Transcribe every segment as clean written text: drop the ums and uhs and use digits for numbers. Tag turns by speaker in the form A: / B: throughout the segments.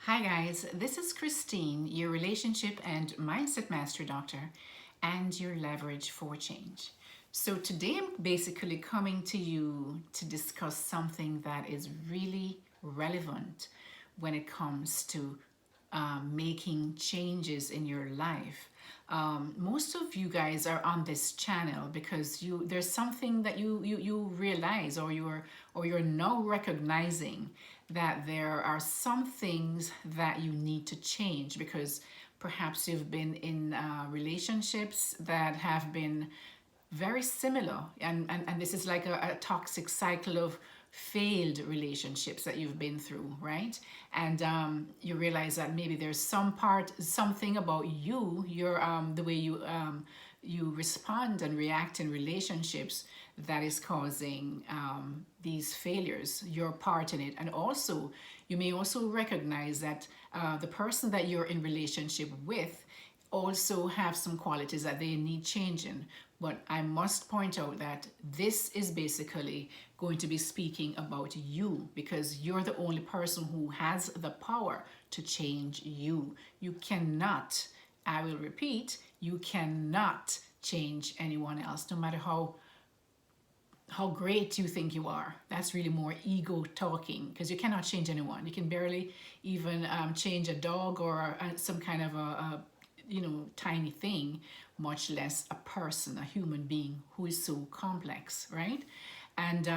A: Hi guys, this is Christine, your relationship and mindset master doctor and your leverage for change. So today I'm basically coming to you to discuss something that is really relevant when it comes to making changes in your life. Most of you guys are on this channel because there's something that you realize, or you're now recognizing that there are some things that you need to change because perhaps you've been in relationships that have been very similar, and this is like a toxic cycle of failed relationships that you've been through, right? And you realize that maybe there's something about your the way you respond and react in relationships that is causing these failures, your part in it. And also you may also recognize that the person that you're in relationship with also have some qualities that they need changing. But I must point out that this is basically going to be speaking about you, because you're the only person who has the power to change you. You cannot, I will repeat, you cannot change anyone else, no matter how great you think you are. That's really more ego talking, because you cannot change anyone. You can barely even change a dog or some kind of a tiny thing, much less a person, a human being who is so complex, right? And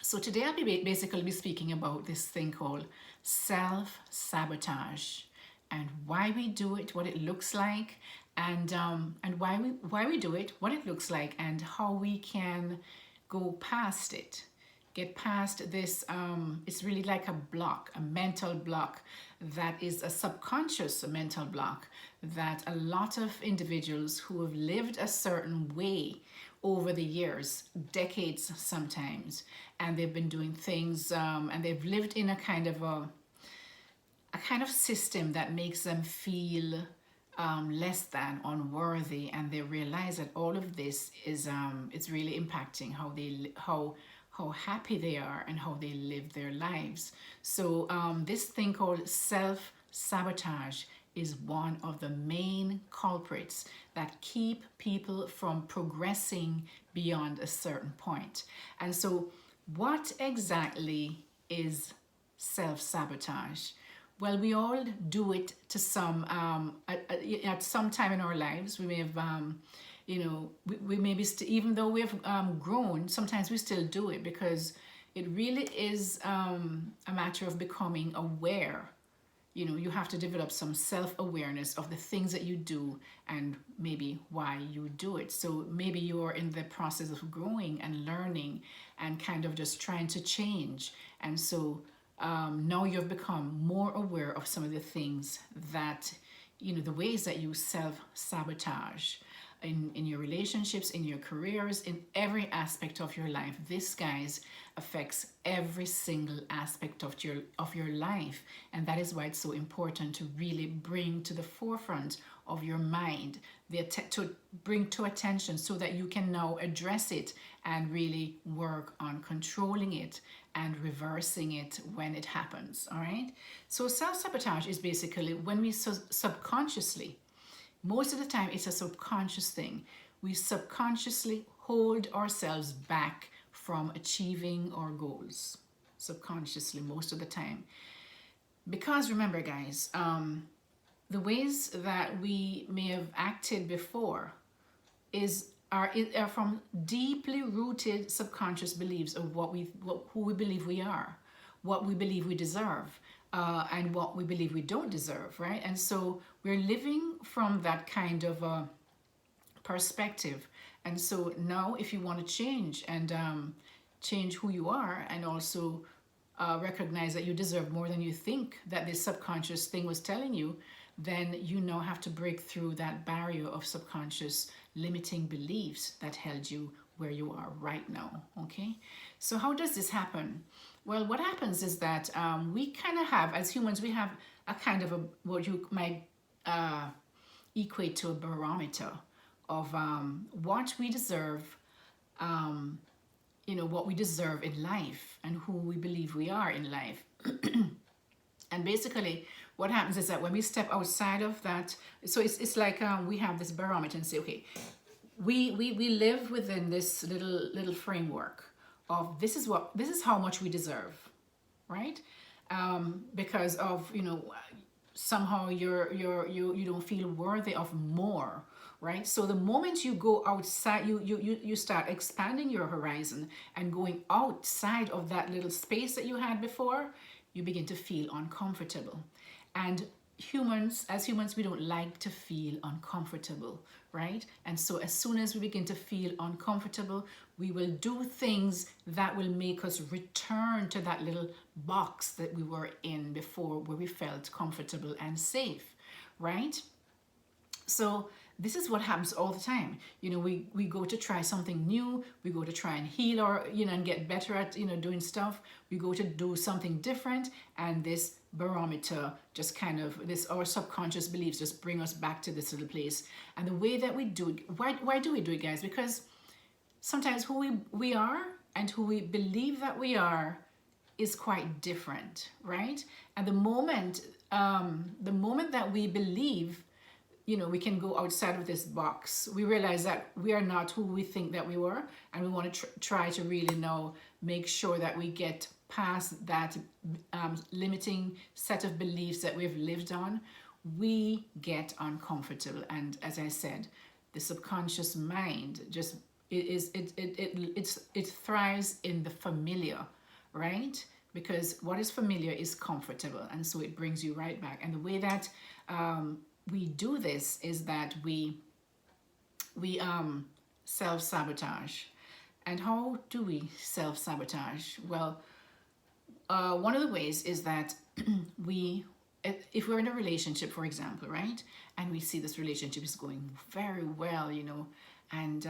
A: so today I'll be basically be speaking about this thing called self-sabotage, and why we do it, what it looks like, and why we do it, what it looks like, and how we can go past it, get past this. It's really like a block, a mental block, that is a subconscious mental block that a lot of individuals who have lived a certain way over the years, decades sometimes, and they've been doing things, and they've lived in a kind of system that makes them feel less than, unworthy, and they realize that all of this is it's really impacting how happy they are and how they live their lives. So this thing called self-sabotage is one of the main culprits that keep people from progressing beyond a certain point. And so what exactly is self-sabotage? Well, we all do it to some at some time in our lives. We may have we may be even though we have grown, sometimes we still do it, because it really is a matter of becoming aware. You have to develop some self-awareness of the things that you do and maybe why you do it. So maybe you're in the process of growing and learning and kind of just trying to change. And so now you've become more aware of some of the things that, the ways that you self-sabotage in your relationships, in your careers, in every aspect of your life. This, guys, affects every single aspect of your life, and that is why it's so important to really bring to the forefront of your mind, to bring to attention, so that you can now address it and really work on controlling it and reversing it when it happens. All right. So self-sabotage is basically when we subconsciously, most of the time it's a subconscious thing, we subconsciously hold ourselves back from achieving our goals, subconsciously most of the time. Because remember, guys, the ways that we may have acted before are from deeply rooted subconscious beliefs of who we believe we are, what we believe we deserve, and what we believe we don't deserve, right? And so we're living from that kind of perspective. And so now, if you want to change and change who you are, and also recognize that you deserve more than you think that this subconscious thing was telling you, then you now have to break through that barrier of subconscious limiting beliefs that held you where you are right now. Okay, so how does this happen? Well, what happens is that we kind of have, as humans, we have a kind of what you might equate to a barometer of what we deserve, what we deserve in life, and who we believe we are in life. And And basically, what happens is that when we step outside of that, so it's like we have this barometer and say, okay, we live within this little framework of this is how much we deserve, right? Because of, somehow you don't feel worthy of more, right? So the moment you go outside, you start expanding your horizon and going outside of that little space that you had before, you begin to feel uncomfortable. And as humans, we don't like to feel uncomfortable, right? And so as soon as we begin to feel uncomfortable, we will do things that will make us return to that little box that we were in before, where we felt comfortable and safe, right? So this is what happens all the time. We go to try something new. We go to try and heal or, and get better at, doing stuff. We go to do something different. And this barometer just our subconscious beliefs just bring us back to this little place. And the way that we do it, why do we do it, guys? Because sometimes who we are and who we believe that we are is quite different, right? And the moment that we believe, we can go outside of this box, we realize that we are not who we think that we were, and we want to try to really now make sure that we get past that limiting set of beliefs that we've lived on. We get uncomfortable, and as I said, the subconscious mind just it thrives in the familiar, right? Because what is familiar is comfortable, and so it brings you right back. And the way that we do this is that we self-sabotage. And how do we self-sabotage? Well, one of the ways is that if we're in a relationship, for example, right, and we see this relationship is going very well, and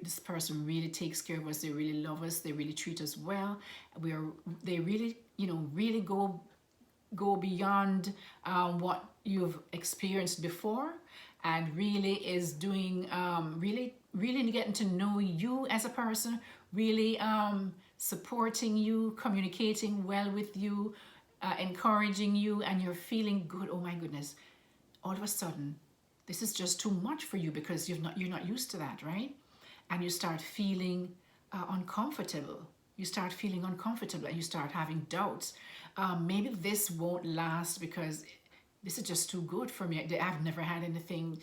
A: this person really takes care of us, they really love us, they really treat us well, they really, really go beyond what you've experienced before, and really is doing really getting to know you as a person, really supporting you, communicating well with you, encouraging you, and you're feeling good. Oh my goodness, all of a sudden this is just too much for you because you're not used to that, right? And you start feeling uncomfortable. You start feeling uncomfortable and you start having doubts. Maybe this won't last because this is just too good for me. I've never had anything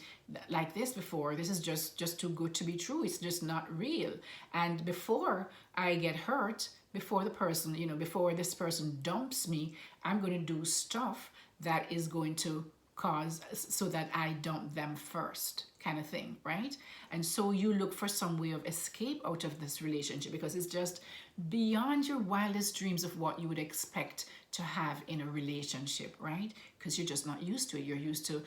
A: like this before. This is just too good to be true. It's just not real. And before I get hurt, before before this person dumps me, I'm going to do stuff that is going to cause so that I dump them first, kind of thing, right? And so you look for some way of escape out of this relationship because it's just beyond your wildest dreams of what you would expect to have in a relationship, right? Because you're just not used to it. You're used to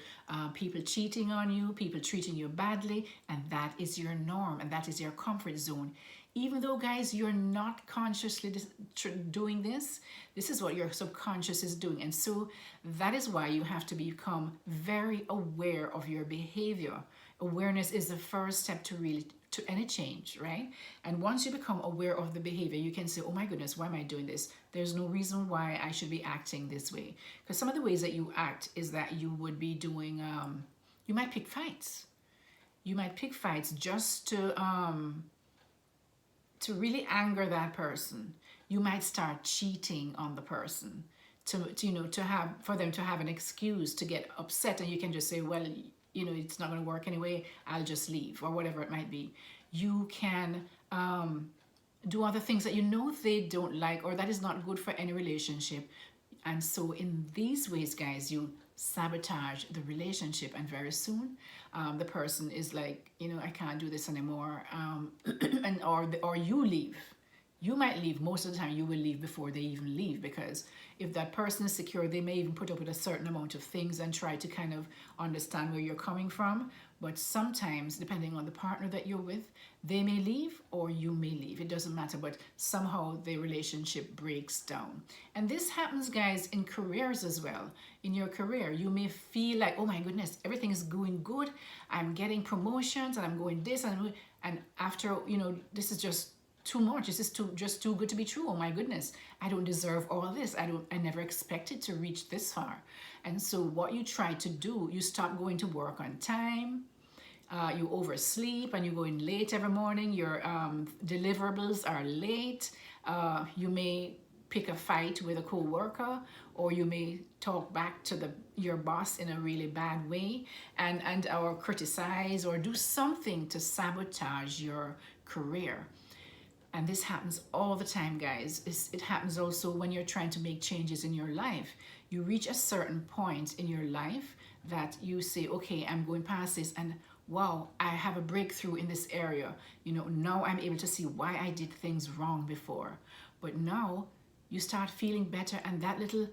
A: people cheating on you, people treating you badly, and that is your norm, and that is your comfort zone. Even though, guys, you're not consciously doing this, this is what your subconscious is doing. And so that is why you have to become very aware of your behavior. Awareness is the first step to any change, right? And once you become aware of the behavior, you can say, oh my goodness, why am I doing this? There's no reason why I should be acting this way. Because some of the ways that you act is that you would be doing, you might pick fights. You might pick fights just to really anger that person. You might start cheating on the person for them to have an excuse to get upset, and you can just say, well, it's not going to work anyway, I'll just leave, or whatever it might be. You can do other things that they don't like, or that is not good for any relationship. And so in these ways, guys, you sabotage the relationship, and very soon the person is like, I can't do this anymore, or you leave. You might leave. Most of the time you will leave before they even leave, because if that person is secure, they may even put up with a certain amount of things and try to kind of understand where you're coming from. But sometimes, depending on the partner that you're with, they may leave or you may leave. It doesn't matter, but somehow the relationship breaks down. And this happens, guys, in careers as well. In your career, you may feel like, oh my goodness, everything is going good. I'm getting promotions and I'm going this and after, this is just too much. This is just too good to be true. Oh my goodness, I don't deserve all this. I never expected to reach this far. And so what you try to do, you stop going to work on time. You oversleep and you go in late every morning. Your deliverables are late. You may pick a fight with a co-worker, or you may talk back to your boss in a really bad way, and or criticize or do something to sabotage your career. And this happens all the time, guys. It happens also when you're trying to make changes in your life. You reach a certain point in your life that you say, okay, I'm going past this, and wow, I have a breakthrough in this area. Now I'm able to see why I did things wrong before. But now you start feeling better, and that little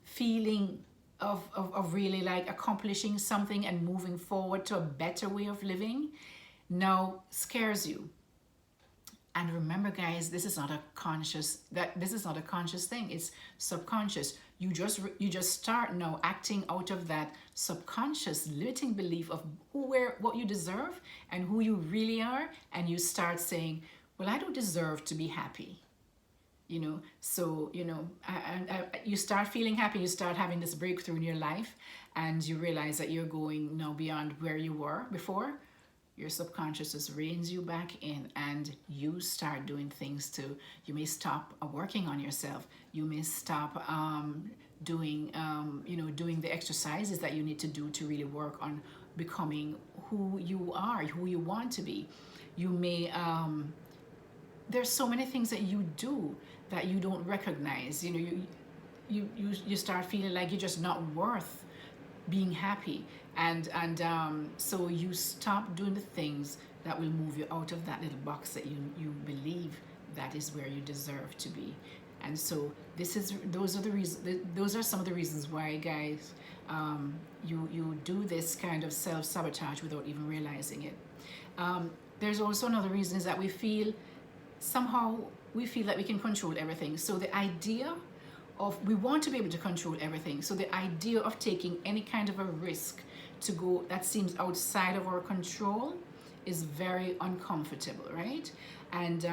A: feeling of really like accomplishing something and moving forward to a better way of living now scares you. And remember, guys, this is not a conscious thing. It's subconscious. You just start now acting out of that subconscious limiting belief of what you deserve and who you really are, and you start saying, well, I don't deserve to be happy. So you start feeling happy. You start having this breakthrough in your life, and you realize that you're going now beyond where you were before. Your subconscious just reins you back in, and you start doing things you may stop working on yourself. You may stop doing the exercises that you need to do to really work on becoming who you are, who you want to be. You may there's so many things that you do that you don't recognize. You start feeling like you're just not worth being happy, and so you stop doing the things that will move you out of that little box that you believe that is where you deserve to be. And so those are some of the reasons why, guys, you do this kind of self-sabotage without even realizing it. There's also another reason, is that we feel that we can control everything. So the idea we want to be able to control everything. So the idea of taking any kind of a risk to go that seems outside of our control is very uncomfortable, right? And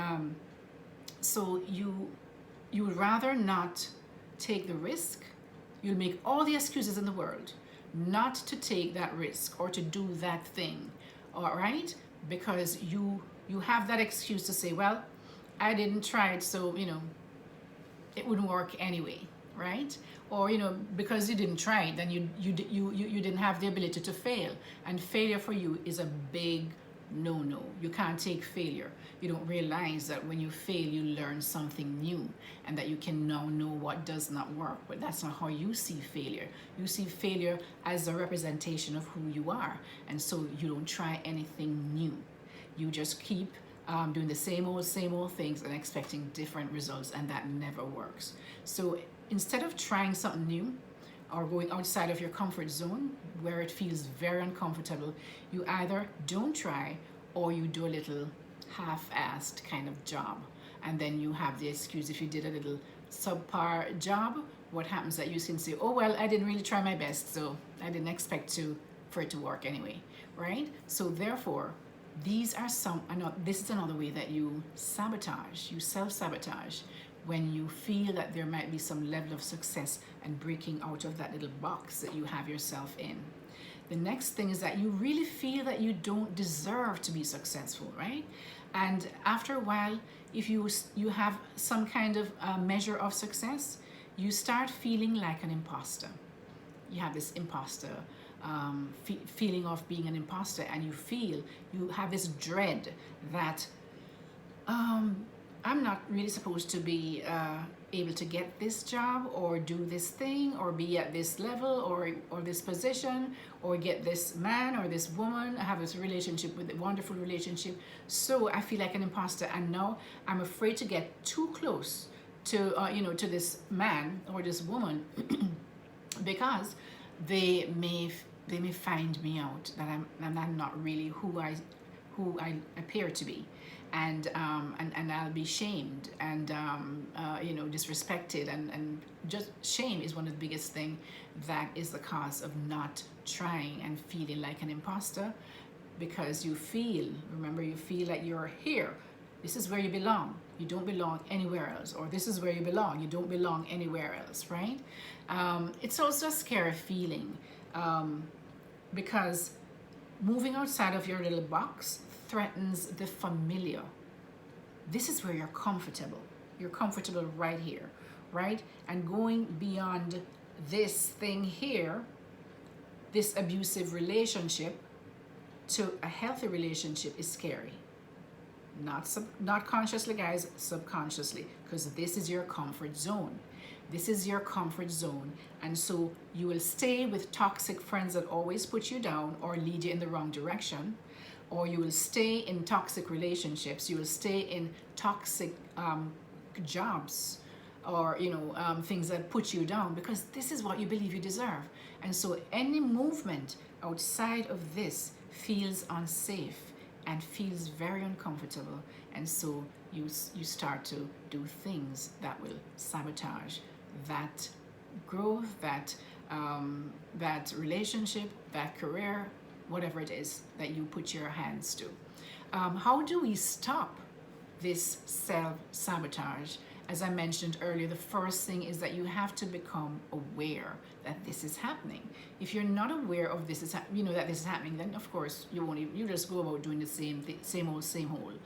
A: so you would rather not take the risk. You'll make all the excuses in the world not to take that risk or to do that thing, all right? Because you have that excuse to say, well, I didn't try it, so it wouldn't work anyway, right? Or because you didn't try it, then you didn't have the ability to fail, and failure for you is a big no. You can't take failure. You don't realize that when you fail, you learn something new, and that you can now know what does not work. But that's not how you see failure. You see failure as a representation of who you are, and so you don't try anything new. You just keep doing the same old things and expecting different results, and that never works. So instead of trying something new or going outside of your comfort zone where it feels very uncomfortable, you either don't try, or you do a little half-assed kind of job, and then you have the excuse. If you did a little subpar job, what happens that you can say, oh well, I didn't really try my best, so I didn't expect for it to work anyway, right? So therefore, this is another way that you self-sabotage, when you feel that there might be some level of success and breaking out of that little box that you have yourself in. The next thing is that you really feel that you don't deserve to be successful, right? And after a while, if you have some kind of measure of success, you start feeling like an imposter. You have this imposter feeling of being an imposter, and you have this dread that I'm not really supposed to be able to get this job or do this thing or be at this level or this position or get this man or this woman, have this relationship with a wonderful relationship. So I feel like an imposter, and now I'm afraid to get too close to to this man or this woman because they may find me out that I'm not really who I appear to be, and I'll be shamed and disrespected, and just shame is one of the biggest thing that is the cause of not trying and feeling like an imposter, because you feel like you're here This is where you belong. You don't belong anywhere else. Or this is where you belong. You don't belong anywhere else, right? It's also a scary feeling because moving outside of your little box threatens the familiar. This is where you're comfortable. You're comfortable right here, right? And going beyond this thing here, this abusive relationship, to a healthy relationship is scary. Not consciously, guys, subconsciously, because this is your comfort zone. This is your comfort zone. And so you will stay with toxic friends that always put you down or lead you in the wrong direction, or you will stay in toxic relationships. You will stay in toxic jobs, or things that put you down, because this is what you believe you deserve. And so any movement outside of this feels unsafe and feels very uncomfortable, and so you start to do things that will sabotage that growth, that relationship, that career, whatever it is that you put your hands to. How do we stop this self-sabotage? As I mentioned earlier, the first thing is that you have to become aware that this is happening. If you're not aware of this is that this is happening, then of course you just go about doing the same thing, same old,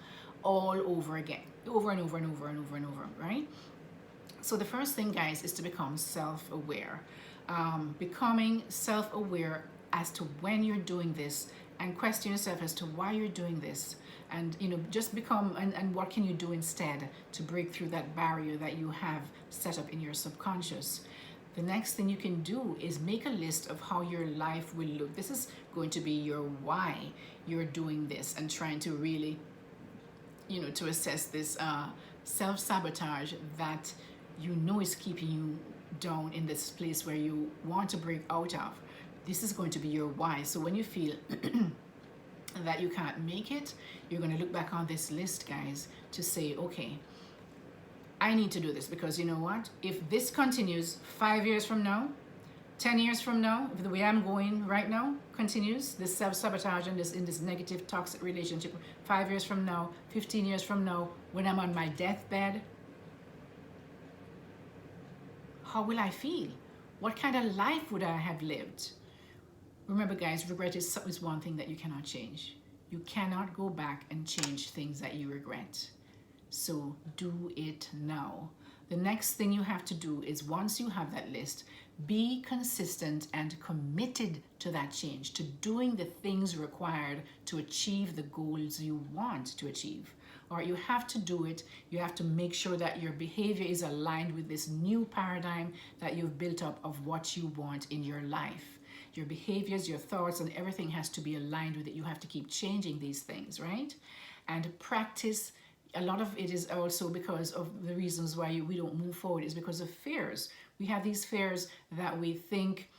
A: all over again, over and over and over and over and over, right? So the first thing, guys, is to become self-aware. Becoming self-aware as to when you're doing this, and question yourself as to why you're doing this, and just become and what can you do instead to break through that barrier that you have set up in your subconscious. The next thing you can do is make a list of how your life will look. This is going to be your why you're doing this, and trying to really to assess this self-sabotage that is keeping you down in this place where you want to break out of. This is going to be your why. So when you feel that you can't make it, you're going to look back on this list, guys, to say, okay, I need to do this, because you know what? If this continues 5 years from now, 10 years from now, if the way I'm going right now continues, this self-sabotage and in this negative, toxic relationship, 5 years from now, 15 years from now, when I'm on my deathbed, how will I feel? What kind of life would I have lived? Remember, guys, regret is one thing that you cannot change. You cannot go back and change things that you regret. So do it now. The next thing you have to do is, once you have that list, be consistent and committed to that change, to doing the things required to achieve the goals you want to achieve. Or you have to do it. You have to make sure that your behavior is aligned with this new paradigm that you've built up of what you want in your life. Your behaviors, your thoughts, and everything has to be aligned with it. You have to keep changing these things, right? And practice. A lot of it is also because of the reasons why we don't move forward is because of fears. We have these fears that we think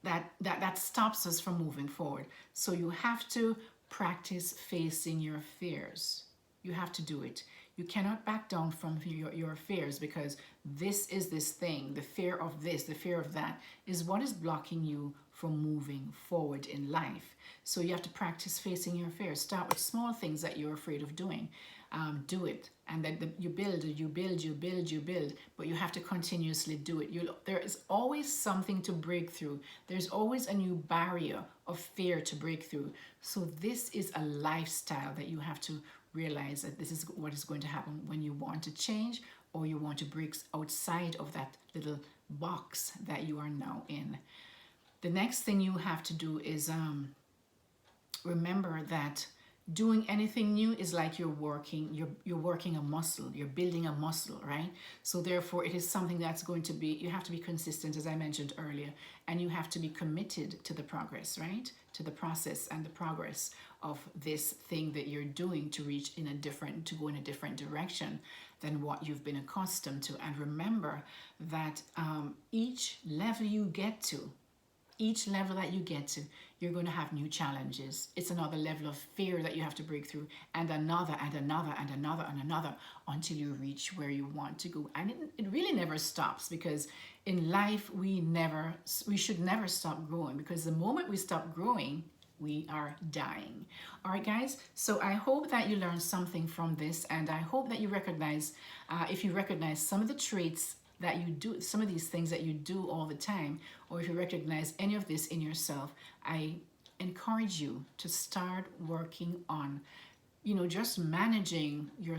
A: that stops us from moving forward. So you have to practice facing your fears. You have to do it. You cannot back down from your fears, because this thing, the fear of this, the fear of that, is what is blocking you from moving forward in life. So you have to practice facing your fears. Start with small things that you're afraid of doing. Do it, and then you build, but you have to continuously do it. There is always something to break through. There's always a new barrier of fear to break through. So this is a lifestyle that you have to realize that this is what is going to happen when you want to change, or you want to break outside of that little box that you are now in. The next thing you have to do is remember that doing anything new is like you're working a muscle, you're building a muscle, right? So therefore it is something that's going to be, you have to be consistent, as I mentioned earlier, and you have to be committed to the progress, right? To the process and the progress of this thing that you're doing to go in a different direction than what you've been accustomed to. And remember that each level that you get to, you're going to have new challenges. It's another level of fear that you have to break through, and another, and another, and another, and another, until you reach where you want to go. And it really never stops, because in life we should never stop growing, because the moment we stop growing, we are dying. All right, guys. So I hope that you learned something from this, and I hope that you recognize, if you recognize some of the traits that you do, some of these things that you do all the time, or if you recognize any of this in yourself, I encourage you to start working on, just managing your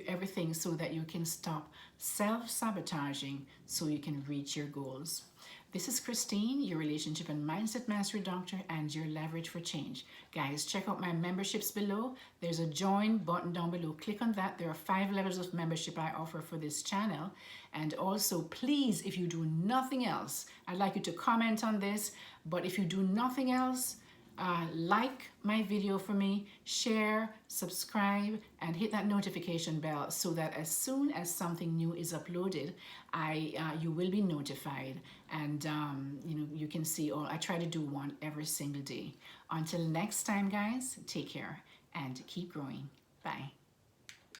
A: everything so that you can stop self-sabotaging so you can reach your goals. This is Christine, your relationship and mindset mastery doctor and your leverage for change. Guys, check out my memberships below. There's a join button down below. Click on that. There are 5 levels of membership I offer for this channel. And also, please, if you do nothing else, I'd like you to comment on this. But if you do nothing else, like my video for me, share, subscribe, and hit that notification bell so that as soon as something new is uploaded, you will be notified, and you can see all. I try to do one every single day. Until next time, guys, take care and keep growing. Bye.